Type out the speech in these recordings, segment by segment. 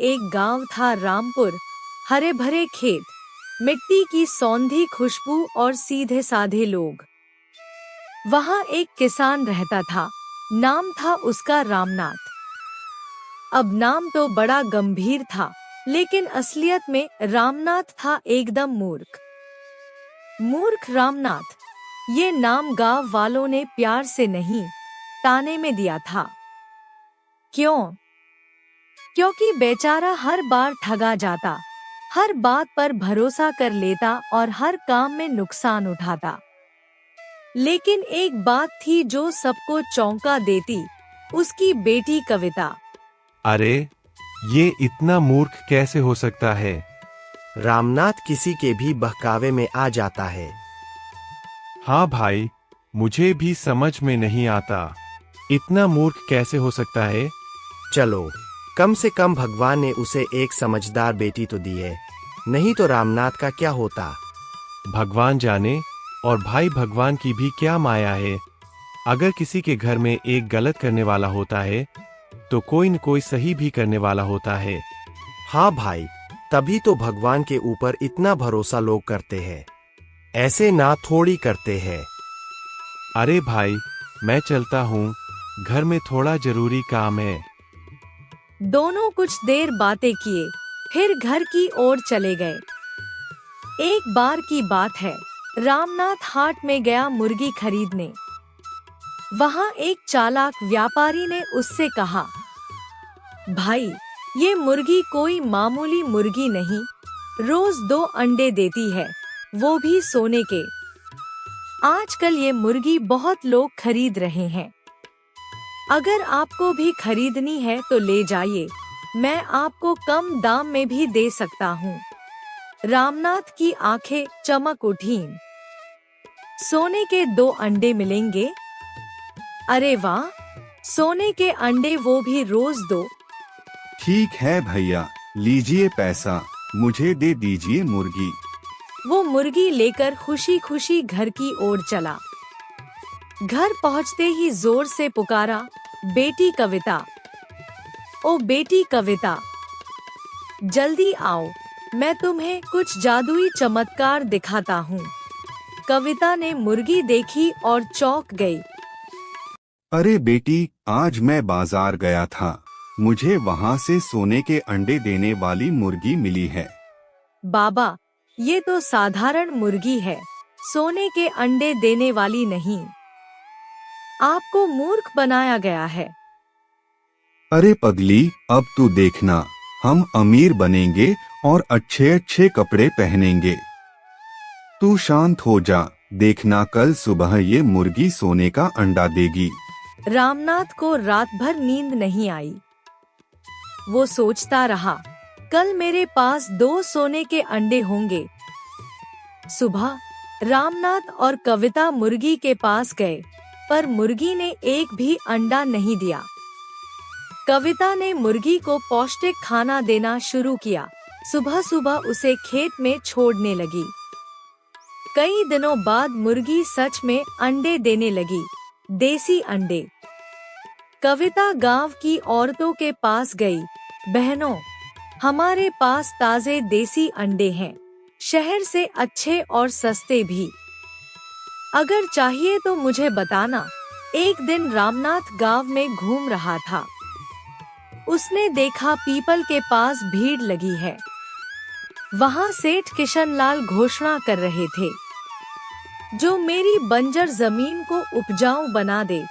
एक गांव था रामपुर। हरे भरे खेत, मिट्टी की सौंधी खुशबू और सीधे साधे लोग। वहाँ एक किसान रहता था, नाम था उसका रामनाथ। अब नाम तो बड़ा गंभीर था, लेकिन असलियत में रामनाथ था एकदम मूर्ख। मूर्ख रामनाथ, ये नाम गांव वालों ने प्यार से नहीं, ताने में दिया था। क्यों? क्योंकि बेचारा हर बार ठगा जाता, हर बात पर भरोसा कर लेता और हर काम में नुकसान उठाता। लेकिन एक बात थी जो सबको चौंका देती, उसकी बेटी कविता। अरे, ये इतना मूर्ख कैसे हो सकता है? रामनाथ किसी के भी बहकावे में आ जाता है। हाँ भाई, मुझे भी समझ में नहीं आता, इतना मूर्ख कैसे हो सकता है? चलो, कम से कम भगवान ने उसे एक समझदार बेटी तो दी है, नहीं तो रामनाथ का क्या होता। भगवान जाने, और भाई भगवान की भी क्या माया है। अगर किसी के घर में एक गलत करने वाला होता है, तो कोई न कोई सही भी करने वाला होता है। हाँ भाई, तभी तो भगवान के ऊपर इतना भरोसा लोग करते हैं, ऐसे ना थोड़ी करते हैं। अरे भाई, मैं चलता हूँ, घर में थोड़ा जरूरी काम है। दोनों कुछ देर बातें किए, फिर घर की ओर चले गए। एक बार की बात है, रामनाथ हाट में गया मुर्गी खरीदने। वहाँ एक चालाक व्यापारी ने उससे कहा, भाई, ये मुर्गी कोई मामूली मुर्गी नहीं, रोज 2 अंडे देती है, वो भी सोने के। आजकल ये मुर्गी बहुत लोग खरीद रहे हैं। अगर आपको भी खरीदनी है तो ले जाइए, मैं आपको कम दाम में भी दे सकता हूँ। रामनाथ की आंखें चमक उठीं। सोने के 2 अंडे मिलेंगे? अरे वाह, सोने के अंडे, वो भी रोज 2। ठीक है भैया, लीजिए पैसा, मुझे दे दीजिए मुर्गी। वो मुर्गी लेकर खुशी खुशी घर की ओर चला। घर पहुंचते ही जोर से पुकारा, बेटी कविता, ओ बेटी कविता, जल्दी आओ, मैं तुम्हें कुछ जादुई चमत्कार दिखाता हूँ। कविता ने मुर्गी देखी और चौंक गई। अरे बेटी, आज मैं बाजार गया था, मुझे वहाँ से सोने के अंडे देने वाली मुर्गी मिली है। बाबा, ये तो साधारण मुर्गी है, सोने के अंडे देने वाली नहीं। आपको मूर्ख बनाया गया है। अरे पगली, अब तू देखना, हम अमीर बनेंगे और अच्छे अच्छे कपड़े पहनेंगे। तू शांत हो जा, देखना कल सुबह ये मुर्गी सोने का अंडा देगी। रामनाथ को रात भर नींद नहीं आई। वो सोचता रहा, कल मेरे पास 2 सोने के अंडे होंगे। सुबह रामनाथ और कविता मुर्गी के पास गए, पर मुर्गी ने एक भी अंडा नहीं दिया। कविता ने मुर्गी को पौष्टिक खाना देना शुरू किया। सुबह सुबह उसे खेत में छोड़ने लगी। कई दिनों बाद मुर्गी सच में अंडे देने लगी, देसी अंडे। कविता गांव की औरतों के पास गई, बहनों, हमारे पास ताजे देसी अंडे हैं, शहर से अच्छे और सस्ते भी। अगर चाहिए तो मुझे बताना। एक दिन रामनाथ गांव में घूम रहा था। उसने देखा पीपल के पास भीड़ लगी है। वहाँ सेठ किशनलाल घोषणा कर रहे थे, जो मेरी बंजर जमीन को उपजाऊ बना दे,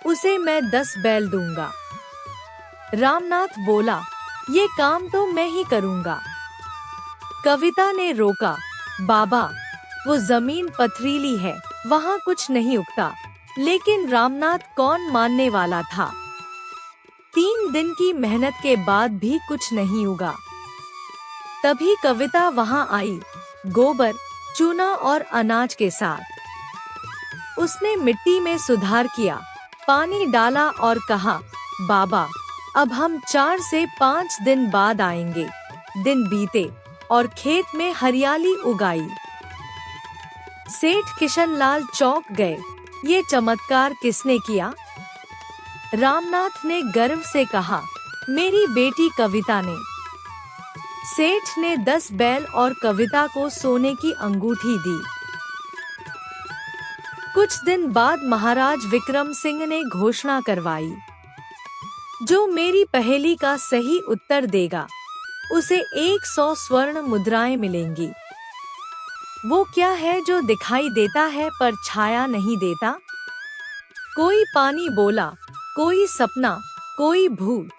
उसे मैं 10 बैल दूंगा। रामनाथ बोला, ये काम तो मैं ही करूंगा। कविता ने रोका, बाबा, वो जमीन पथरीली है, वहाँ कुछ नहीं उगता। लेकिन रामनाथ कौन मानने वाला था। 3 दिन की मेहनत के बाद भी कुछ नहीं उगा। तभी कविता वहाँ आई, गोबर, चूना और अनाज के साथ। उसने मिट्टी में सुधार किया, पानी डाला और कहा, बाबा, अब हम 4 से 5 दिन बाद आएंगे। दिन बीते और खेत में हरियाली उगाई। सेठ किशनलाल चौंक गए, ये चमत्कार किसने किया? रामनाथ ने गर्व से कहा, मेरी बेटी कविता ने। सेठ ने 10 बैल और कविता को सोने की अंगूठी दी। कुछ दिन बाद महाराज विक्रम सिंह ने घोषणा करवाई, जो मेरी पहेली का सही उत्तर देगा उसे 100 स्वर्ण मुद्राएं मिलेंगी। वो क्या है जो दिखाई देता है पर छाया नहीं देता? कोई पानी बोला, कोई सपना, कोई भूत।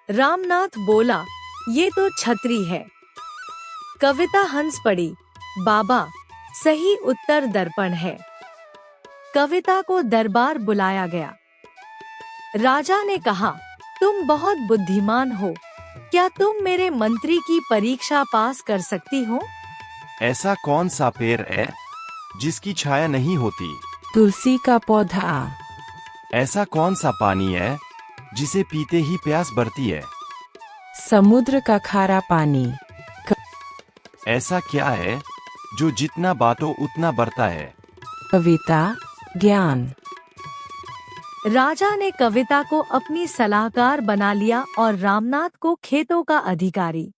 रामनाथ बोला, ये तो छतरी है। कविता हंस पड़ी, बाबा सही उत्तर दर्पण है। कविता को दरबार बुलाया गया। राजा ने कहा, तुम बहुत बुद्धिमान हो, क्या तुम मेरे मंत्री की परीक्षा पास कर सकती हो? ऐसा कौन सा पेड़ है जिसकी छाया नहीं होती? तुलसी का पौधा। ऐसा कौन सा पानी है जिसे पीते ही प्यास बढ़ती है? समुद्र का खारा पानी। ऐसा क्या है जो जितना बांटो उतना बढ़ता है? कविता, ज्ञान। राजा ने कविता को अपनी सलाहकार बना लिया और रामनाथ को खेतों का अधिकारी।